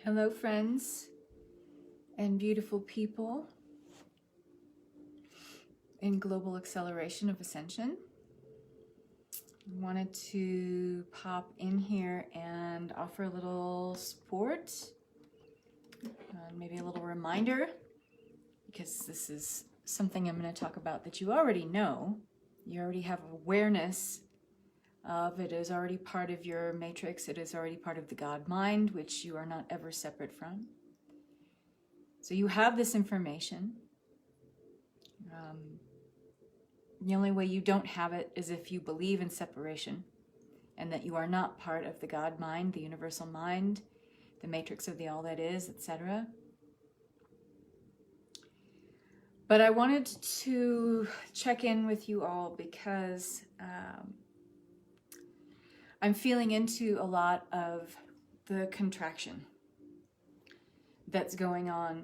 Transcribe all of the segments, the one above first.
Hello, friends and beautiful people in global acceleration of ascension. Wanted to pop in here and offer a little support, maybe a little reminder, because this is something I'm going to talk about that you already know. You already have awareness of. It is already part of your matrix. It is already part of the God mind, which you are not ever separate from. So you have this information. The only way you don't have it is if you believe in separation and that you are not part of the God mind, the universal mind, the matrix of the all that is, etc. But I wanted to check in with you all because I'm feeling into a lot of the contraction that's going on.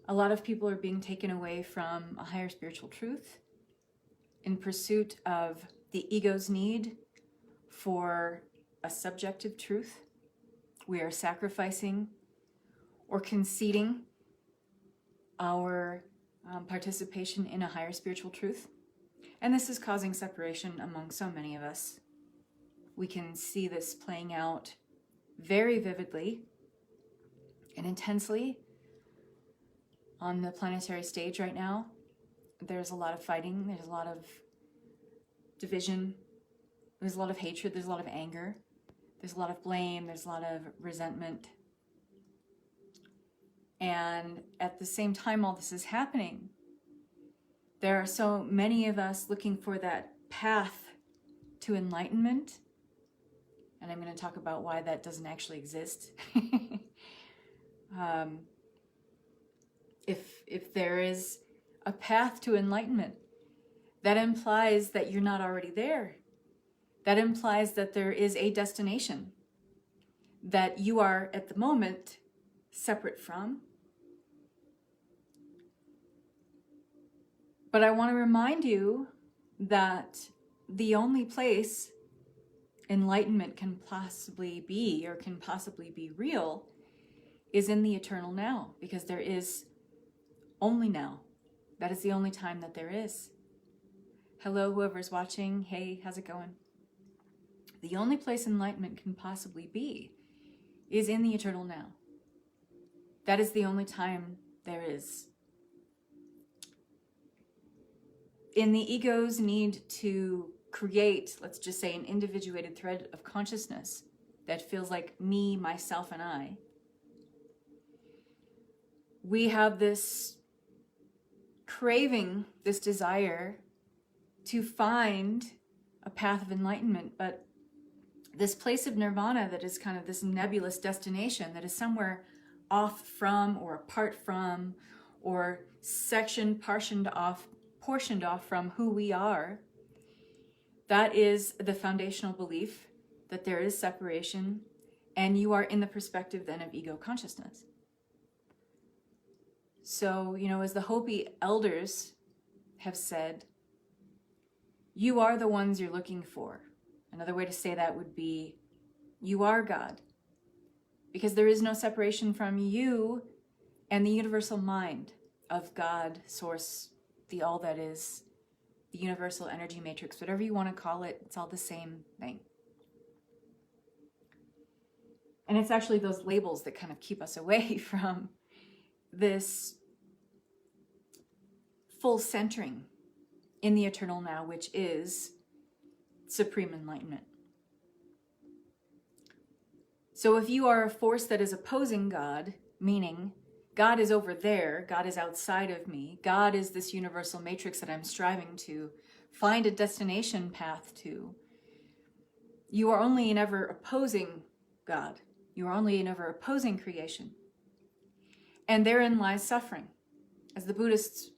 A lot of people are being taken away from a higher spiritual truth in pursuit of the ego's need for a subjective truth. We are sacrificing or conceding our participation in a higher spiritual truth. And this is causing separation among so many of us. We can see this playing out very vividly and intensely on the planetary stage right now. There's a lot of fighting, there's a lot of division, there's a lot of hatred, there's a lot of anger, there's a lot of blame, there's a lot of resentment. And at the same time all this is happening, there are so many of us looking for that path to enlightenment. And I'm going to talk about why that doesn't actually exist. If there is a path to enlightenment, that implies that you're not already there. That implies that there is a destination that you are at the moment separate from. But I want to remind you that the only place enlightenment can possibly be, or can possibly be real, is in the eternal now, because there is only now. That is the only time that there is. Hello, whoever's watching. Hey, how's it going? The only place enlightenment can possibly be is in the eternal now. That is the only time there is. In the ego's need to create, let's just say, an individuated thread of consciousness that feels like me, myself, and I, we have this craving, this desire to find a path of enlightenment, but this place of nirvana that is kind of this nebulous destination that is somewhere off from, or apart from, or portioned off from who we are. That is the foundational belief that there is separation, and you are in the perspective then of ego consciousness. So, as the Hopi elders have said, you are the ones you're looking for. Another way to say that would be, you are God. Because there is no separation from you and the universal mind of God, source, the all that is, the universal energy matrix, whatever you want to call it, it's all the same thing. And it's actually those labels that kind of keep us away from this full centering in the eternal now, which is supreme enlightenment. So if you are a force that is opposing God, meaning God is over there, God is outside of me, God is this universal matrix that I'm striving to find a destination path to, you are only and ever opposing God. You are only and ever opposing creation. And therein lies suffering. As the Buddhists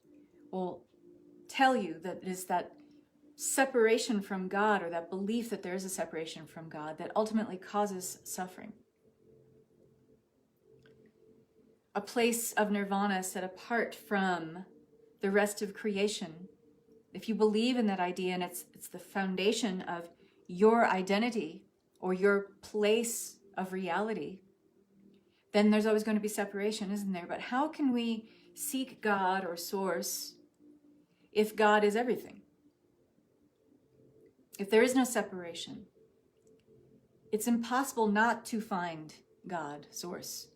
will tell you, that it is that separation from God, or that belief that there is a separation from God, that ultimately causes suffering. A place of nirvana set apart from the rest of creation. If you believe in that idea, and it's the foundation of your identity or your place of reality, then there's always going to be separation, isn't there? But how can we seek God or source if God is everything? If there is no separation, it's impossible not to find God, source,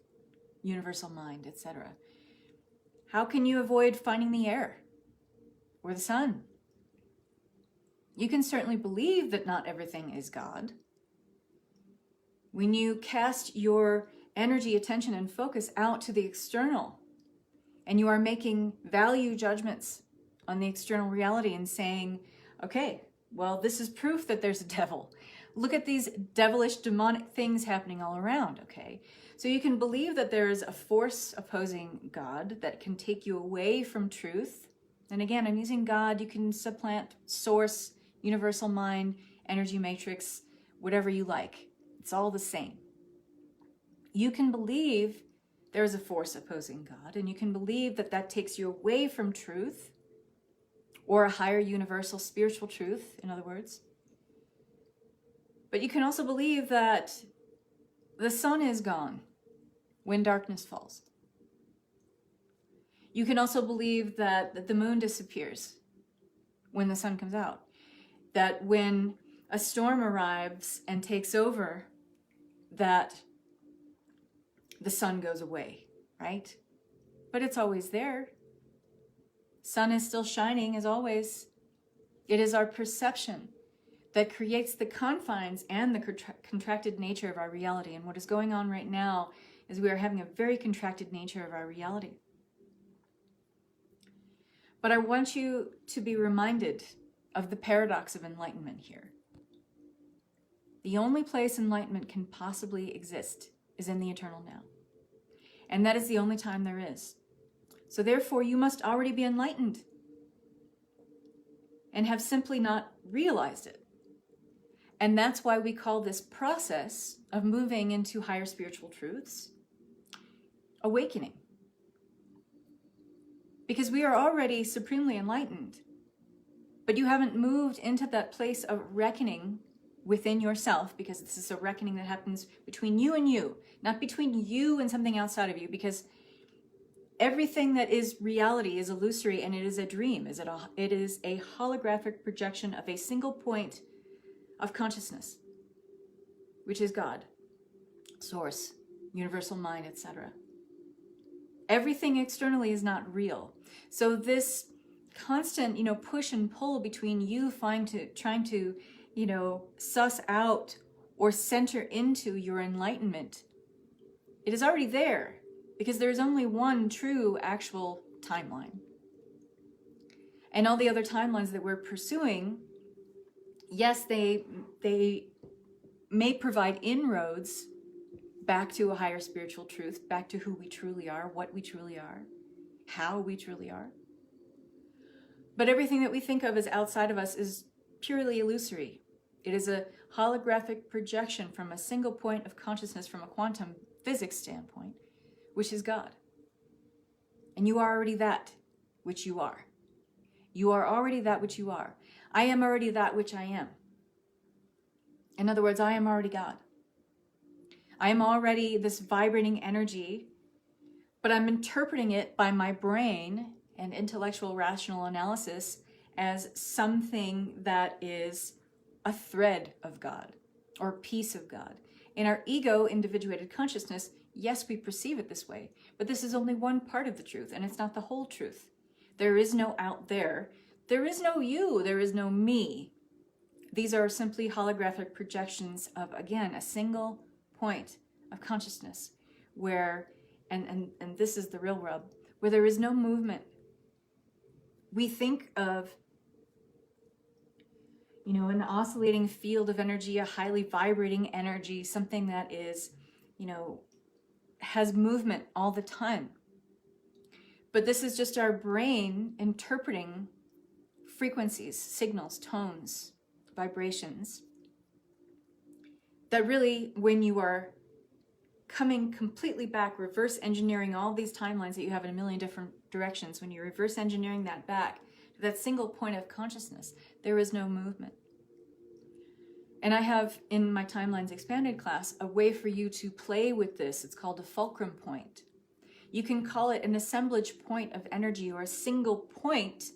universal mind, etc. How can you avoid finding the air or the sun? You can certainly believe that not everything is God. When you cast your energy, attention, and focus out to the external, and you are making value judgments on the external reality and saying, okay, well, this is proof that there's a devil. Look at these devilish, demonic things happening all around, okay? So you can believe that there is a force opposing God that can take you away from truth. And again, I'm using God. You can supplant source, universal mind, energy matrix, whatever you like. It's all the same. You can believe there is a force opposing God, and you can believe that that takes you away from truth, or a higher universal spiritual truth, in other words. But you can also believe that the sun is gone when darkness falls. You can also believe that the moon disappears when the sun comes out. That when a storm arrives and takes over, that the sun goes away, right? But it's always there. Sun is still shining as always. It is our perception that creates the confines and the contracted nature of our reality. And what is going on right now is we are having a very contracted nature of our reality. But I want you to be reminded of the paradox of enlightenment here. The only place enlightenment can possibly exist is in the eternal now. And that is the only time there is. So therefore, you must already be enlightened and have simply not realized it. And that's why we call this process of moving into higher spiritual truths awakening. Because we are already supremely enlightened, but you haven't moved into that place of reckoning within yourself, because this is a reckoning that happens between you, not between you and something outside of you, because everything that is reality is illusory and it is a dream. It is a holographic projection of a single point of consciousness, which is God, source, universal mind, etc. Everything externally is not real. So this constant, push and pull between you trying to, suss out or center into your enlightenment, it is already there, because there is only one true actual timeline. And all the other timelines that we're pursuing, yes, they may provide inroads back to a higher spiritual truth, back to who we truly are, what we truly are, how we truly are. But everything that we think of as outside of us is purely illusory. It is a holographic projection from a single point of consciousness from a quantum physics standpoint, which is God. And you are already that which you are. You are already that which you are. I am already that which I am. In other words, I am already God. I am already this vibrating energy, but I'm interpreting it by my brain and intellectual rational analysis as something that is a thread of God or a piece of God. In our ego individuated consciousness, yes, we perceive it this way, but this is only one part of the truth, and it's not the whole truth. There is no out there. There is no you. There is no me. These are simply holographic projections of, again, a single point of consciousness where, and this is the real rub, where there is no movement. We think of, an oscillating field of energy, a highly vibrating energy, something that is, has movement all the time. But this is just our brain interpreting frequencies, signals, tones, vibrations. That really, when you are coming completely back, reverse engineering all these timelines that you have in a million different directions, when you're reverse engineering that back to that single point of consciousness, there is no movement. And I have in my Timelines Expanded class a way for you to play with this. It's called a fulcrum point. You can call it an assemblage point of energy, or a single point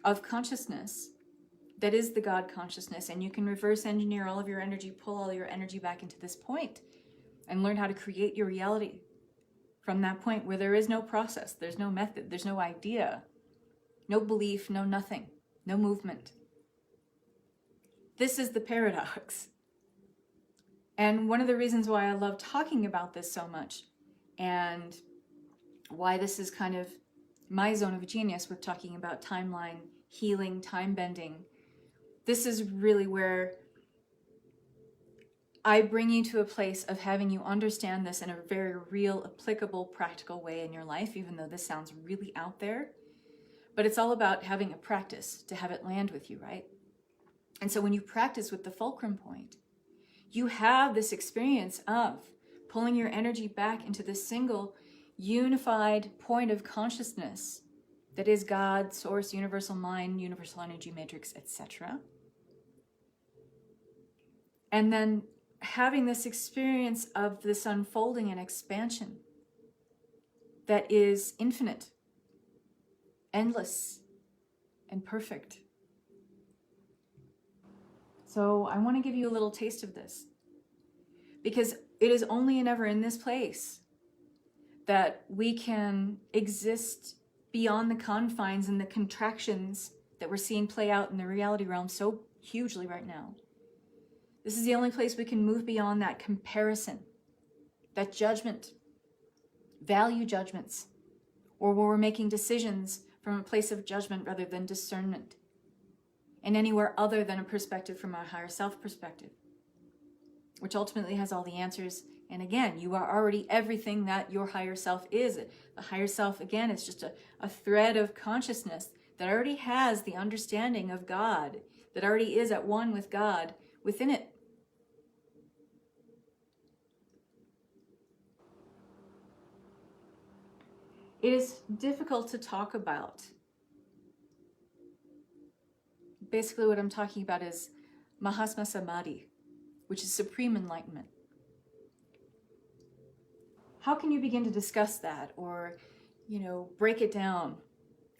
of consciousness that is the God consciousness. And you can reverse engineer all of your energy, pull all your energy back into this point, and learn how to create your reality from that point where there is no process, there's no method, there's no idea, no belief, no nothing, no movement. This is the paradox. And one of the reasons why I love talking about this so much, and why this is kind of my zone of genius with talking about timeline, healing, time bending, this is really where I bring you to a place of having you understand this in a very real, applicable, practical way in your life, even though this sounds really out there. But it's all about having a practice to have it land with you, right? And so when you practice with the fulcrum point, you have this experience of pulling your energy back into this single unified point of consciousness that is God, Source, Universal Mind, Universal Energy Matrix, etc. And then having this experience of this unfolding and expansion that is infinite, endless, and perfect. So I want to give you a little taste of this, because it is only and ever in this place that we can exist beyond the confines and the contractions that we're seeing play out in the reality realm so hugely right now. This is the only place we can move beyond that comparison, that judgment, value judgments, or where we're making decisions from a place of judgment rather than discernment, and anywhere other than a perspective from our higher self perspective, which ultimately has all the answers. And again, you are already everything that your higher self is. The higher self, again, is just a thread of consciousness that already has the understanding of God, that already is at one with God within it. It is difficult to talk about. Basically, what I'm talking about is Mahasma Samadhi, which is supreme enlightenment. How can you begin to discuss that, or, break it down,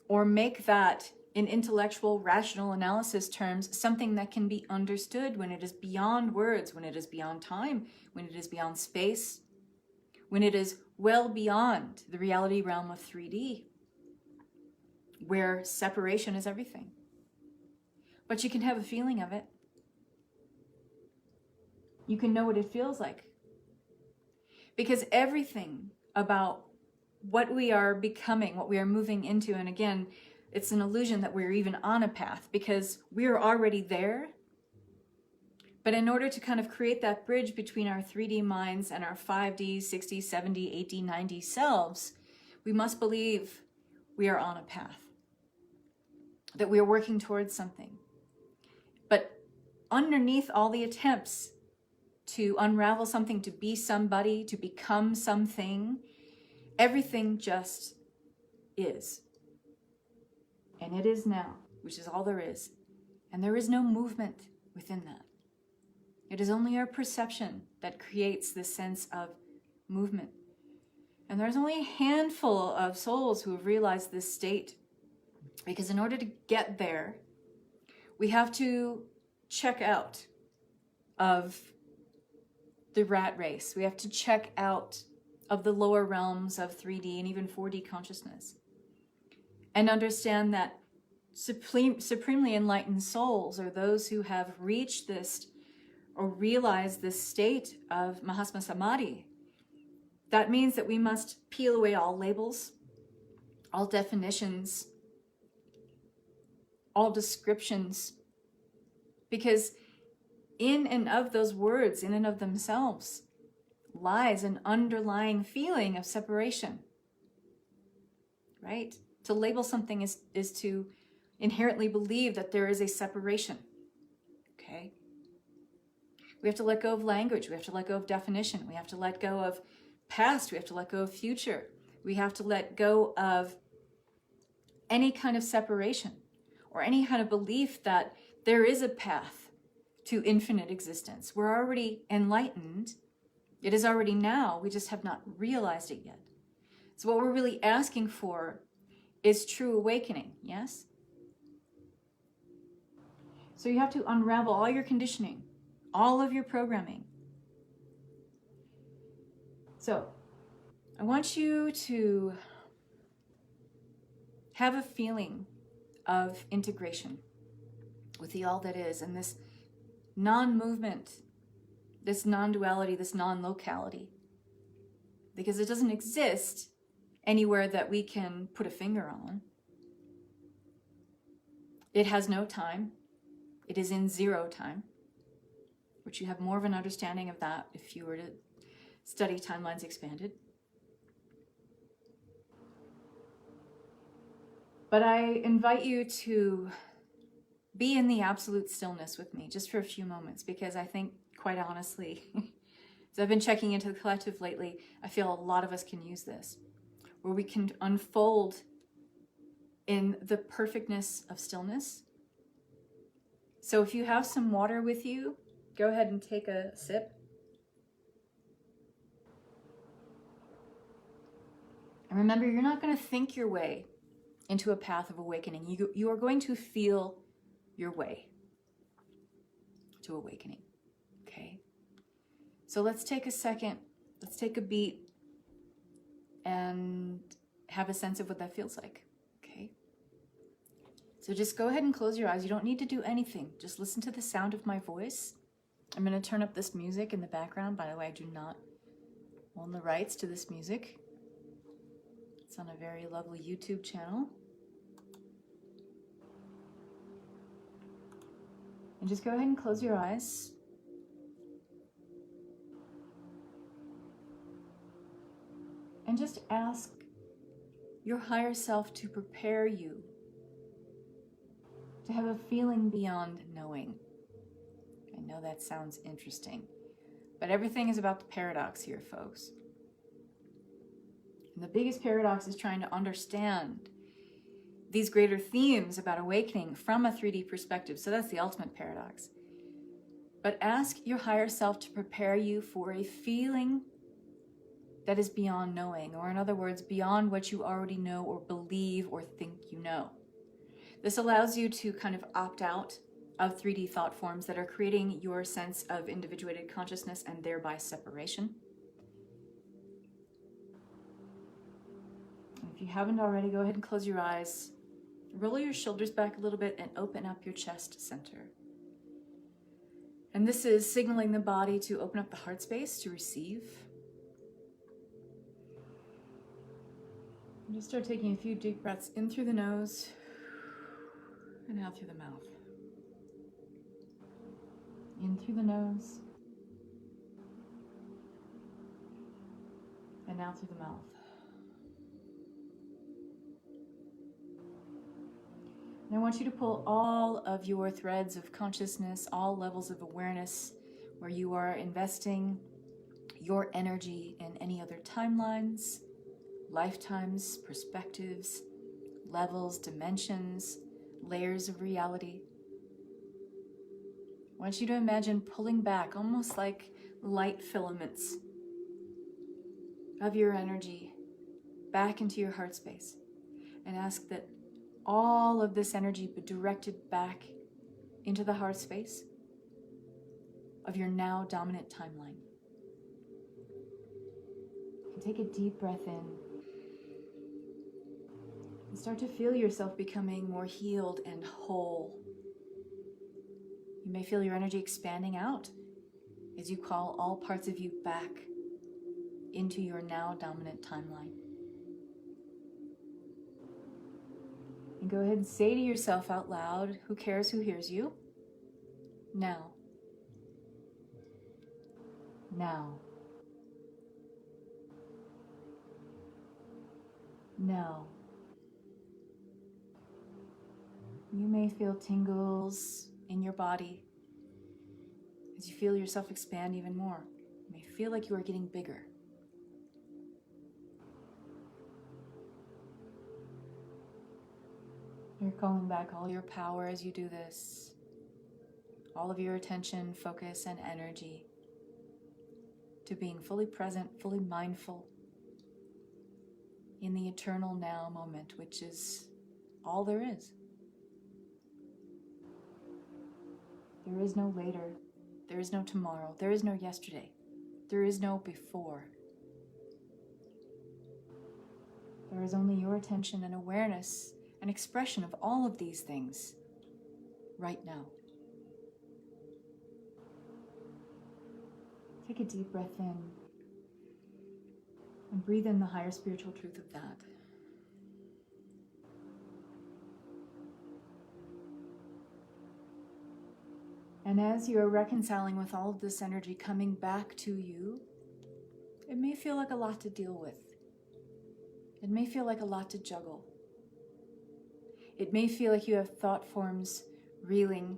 or make that in intellectual, rational analysis terms something that can be understood when it is beyond words, when it is beyond time, when it is beyond space, when it is well beyond the reality realm of 3D, where separation is everything? But you can have a feeling of it. You can know what it feels like. Because everything about what we are becoming, what we are moving into, and again, it's an illusion that we're even on a path, because we're already there. But in order to kind of create that bridge between our 3D minds and our 5D, 60, 70, 80, 90 selves, we must believe we are on a path, that we are working towards something. But underneath all the attempts to unravel something, to be somebody, to become something, everything just is. And it is now, which is all there is. And there is no movement within that. It is only our perception that creates this sense of movement. And there's only a handful of souls who have realized this state. Because in order to get there, we have to check out of the rat race. We have to check out of the lower realms of 3D and even 4D consciousness, and understand that supremely enlightened souls are those who have reached this or realized this state of Mahasma Samadhi. That means that we must peel away all labels, all definitions, all descriptions, because in and of those words, in and of themselves, lies an underlying feeling of separation, right? To label something is to inherently believe that there is a separation, okay? We have to let go of language. We have to let go of definition. We have to let go of past. We have to let go of future. We have to let go of any kind of separation or any kind of belief that there is a path to infinite existence. We're already enlightened. It is already now. We just have not realized it yet. So what we're really asking for is true awakening, yes? So you have to unravel all your conditioning, all of your programming. So I want you to have a feeling of integration with the all that is, and this non-movement, this non-duality, this non-locality, because it doesn't exist anywhere that we can put a finger on. It has no time. It is in zero time, which you have more of an understanding of that if you were to study Timelines Expanded. But I invite you to be in the absolute stillness with me just for a few moments, because I think, quite honestly, as I've been checking into the collective lately, I feel a lot of us can use this, where we can unfold in the perfectness of stillness. So if you have some water with you, go ahead and take a sip. And remember, you're not going to think your way into a path of awakening. You are going to feel your way to awakening, okay? So let's take a second, let's take a beat and have a sense of what that feels like, okay? So just go ahead and close your eyes. You don't need to do anything. Just listen to the sound of my voice. I'm going to turn up this music in the background. By the way, I do not own the rights to this music. It's on a very lovely YouTube channel. And just go ahead and close your eyes. And just ask your higher self to prepare you to have a feeling beyond knowing. I know that sounds interesting, but everything is about the paradox here, folks. And the biggest paradox is trying to understand these greater themes about awakening from a 3D perspective. So that's the ultimate paradox. But ask your higher self to prepare you for a feeling that is beyond knowing, or in other words, beyond what you already know or believe or think you know. This allows you to kind of opt out of 3D thought forms that are creating your sense of individuated consciousness and thereby separation. And if you haven't already, go ahead and close your eyes. Roll your shoulders back a little bit and open up your chest center. And this is signaling the body to open up the heart space to receive. And just start taking a few deep breaths in through the nose and out through the mouth. In through the nose and out through the mouth. And I want you to pull all of your threads of consciousness, all levels of awareness, where you are investing your energy in any other timelines, lifetimes, perspectives, levels, dimensions, layers of reality. I want you to imagine pulling back, almost like light filaments of your energy back into your heart space, and ask that all of this energy be directed back into the heart space of your now dominant timeline. And take a deep breath in and start to feel yourself becoming more healed and whole. You may feel your energy expanding out as you call all parts of you back into your now dominant timeline. And go ahead and say to yourself out loud, who cares who hears you? Now. Now. Now. You may feel tingles in your body as you feel yourself expand even more. You may feel like you are getting bigger. You're calling back all your power as you do this, all of your attention, focus, and energy to being fully present, fully mindful in the eternal now moment, which is all there is. There is no later. There is no tomorrow. There is no yesterday. There is no before. There is only your attention and awareness and expression of all of these things right now. Take a deep breath in and breathe in the higher spiritual truth of that. And as you are reconciling with all of this energy coming back to you, it may feel like a lot to deal with. It may feel like a lot to juggle. It may feel like you have thought forms reeling.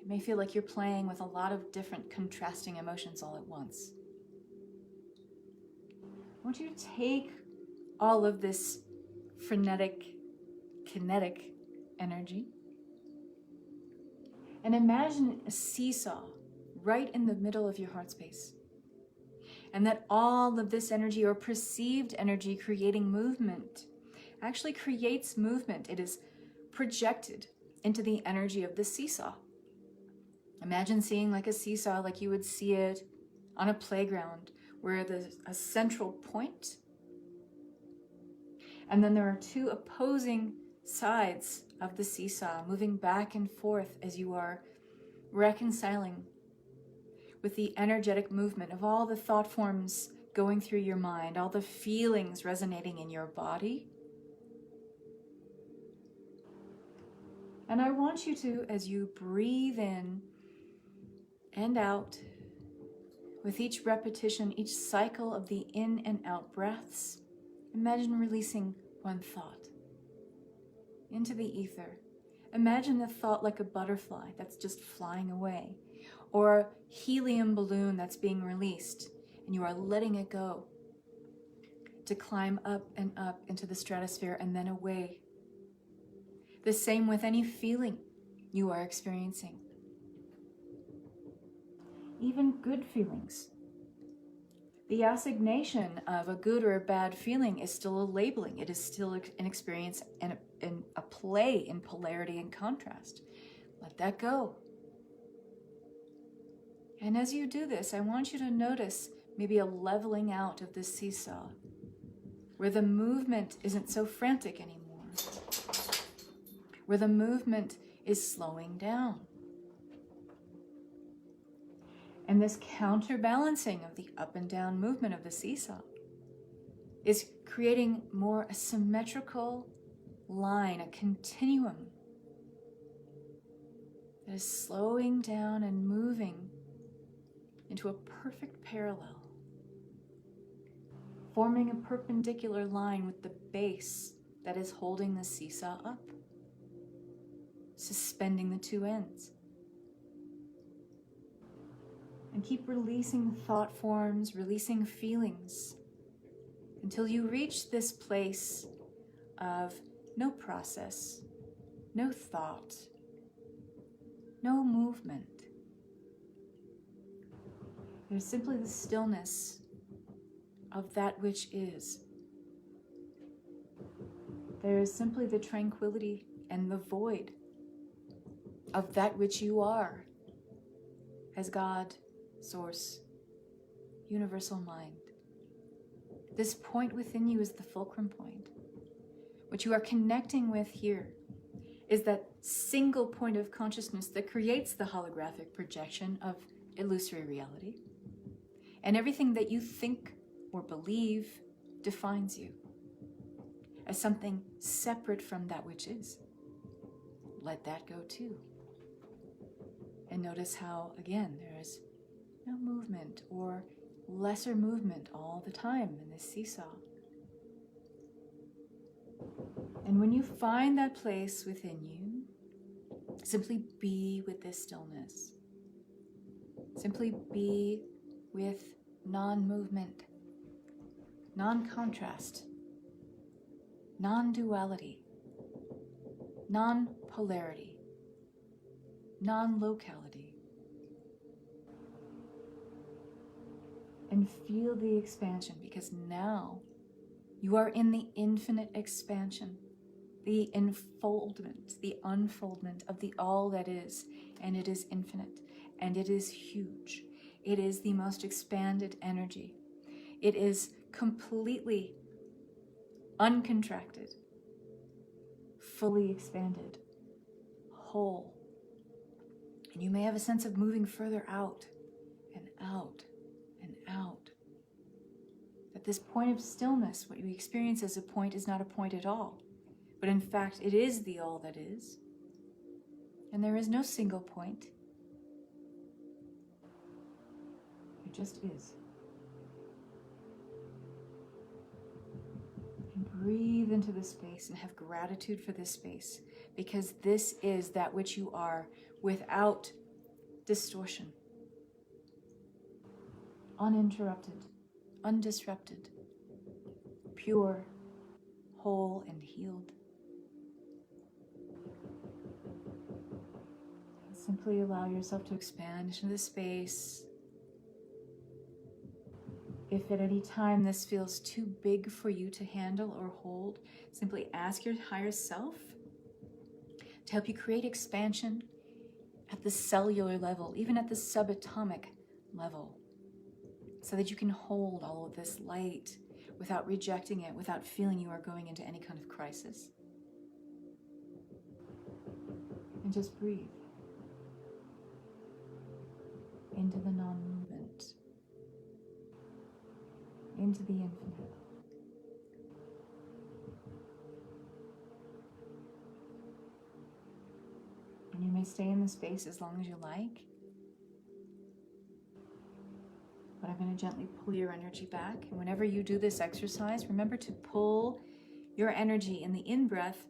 It may feel like you're playing with a lot of different contrasting emotions all at once. I want you to take all of this frenetic, kinetic energy and imagine a seesaw right in the middle of your heart space. And that all of this energy, or perceived energy creating movement, actually creates movement. It is projected into the energy of the seesaw. Imagine seeing like a seesaw like you would see it on a playground, where there's a central point, and then there are two opposing sides of the seesaw moving back and forth as you are reconciling with the energetic movement of all the thought forms going through your mind, all the feelings resonating in your body. And I want you to, as you breathe in and out, with each repetition, each cycle of the in and out breaths, imagine releasing one thought into the ether. Imagine the thought like a butterfly that's just flying away, or a helium balloon that's being released, and you are letting it go to climb up and up into the stratosphere and then away. The same with any feeling you are experiencing. Even good feelings. The assignation of a good or a bad feeling is still a labeling. It is still an experience and a play in polarity and contrast. Let that go. And as you do this, I want you to notice maybe a leveling out of the seesaw, where the movement isn't so frantic anymore, where the movement is slowing down. And this counterbalancing of the up and down movement of the seesaw is creating more a symmetrical line, a continuum that is slowing down and moving into a perfect parallel, forming a perpendicular line with the base that is holding the seesaw up, suspending the two ends. And keep releasing thought forms, releasing feelings, until you reach this place of no process, no thought, no movement. There's simply the stillness of that which is. There is simply the tranquility and the void of that which you are as God, Source, universal mind. This point within you is the fulcrum point. What you are connecting with here is that single point of consciousness that creates the holographic projection of illusory reality. And everything that you think or believe defines you as something separate from that which is. Let that go too. And notice how, again, there is no movement or lesser movement all the time in this seesaw. And when you find that place within you, simply be with this stillness. Simply be with non-movement, non-contrast, non-duality, non-polarity. non-locality. And feel the expansion, because now you are in the infinite expansion, the enfoldment, the unfoldment of the all that is, and it is infinite, and it is huge. It is the most expanded energy. It is completely uncontracted, fully expanded, whole. And you may have a sense of moving further out and out and out. That this point of stillness, what you experience as a point, is not a point at all. But in fact, it is the all that is. And there is no single point. It just is. And breathe into this space and have gratitude for this space, because this is that which you are without distortion. Uninterrupted, undisrupted, pure, whole, and healed. Simply allow yourself to expand into the space. If at any time this feels too big for you to handle or hold, simply ask your higher self to help you create expansion at the cellular level, even at the subatomic level, so that you can hold all of this light without rejecting it, without feeling you are going into any kind of crisis. And just breathe into the non-movement, into the infinite. And you may stay in the space as long as you like, but I'm going to gently pull your energy back. And whenever you do this exercise, remember to pull your energy in the in-breath,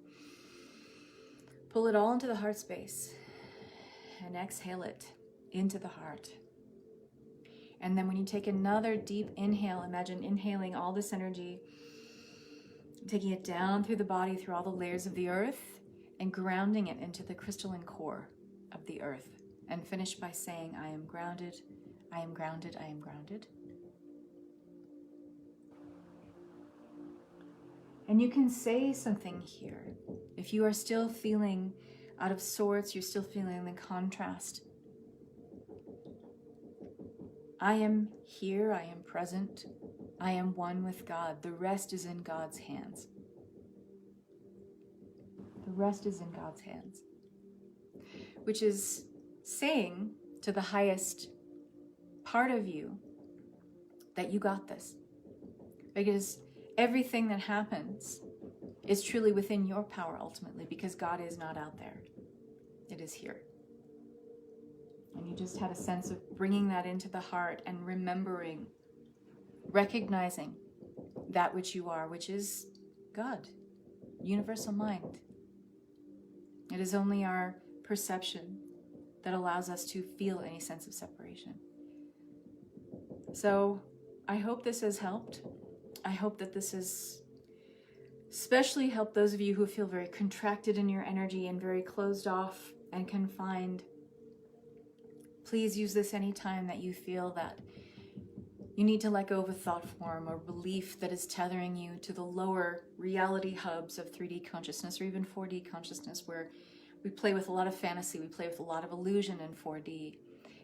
pull it all into the heart space, and exhale it into the heart. And then when you take another deep inhale, imagine inhaling all this energy, taking it down through the body, through all the layers of the earth, and grounding it into the crystalline core of the earth. And finish by saying, I am grounded, I am grounded, I am grounded. And you can say something here. If you are still feeling out of sorts, you're still feeling the contrast. I am here, I am present, I am one with God. The rest is in God's hands. The rest is in God's hands. Which is saying to the highest part of you that you got this. Because everything that happens is truly within your power ultimately, because God is not out there. It is here. And you just had a sense of bringing that into the heart and remembering, recognizing that which you are, which is God, universal mind. It is only our perception that allows us to feel any sense of separation. So I hope this has helped. I hope that this has especially helped those of you who feel very contracted in your energy and very closed off and confined. Please use this anytime that you feel that you need to let go of a thought form or belief that is tethering you to the lower reality hubs of 3D consciousness or even 4D consciousness, where we play with a lot of fantasy, we play with a lot of illusion in 4D.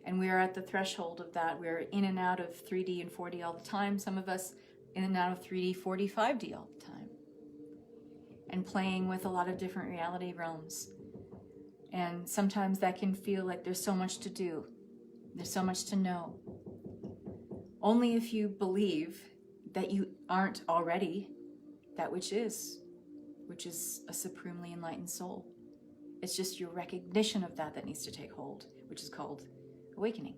And we are at the threshold of that. We're in and out of 3D and 4D all the time. Some of us in and out of 3D, 4D, 5D all the time. And playing with a lot of different reality realms. And sometimes that can feel like there's so much to do. There's so much to know. Only if you believe that you aren't already that which is a supremely enlightened soul. It's just your recognition of that needs to take hold, which is called awakening.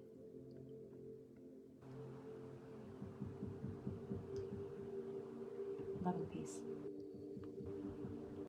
Love and peace.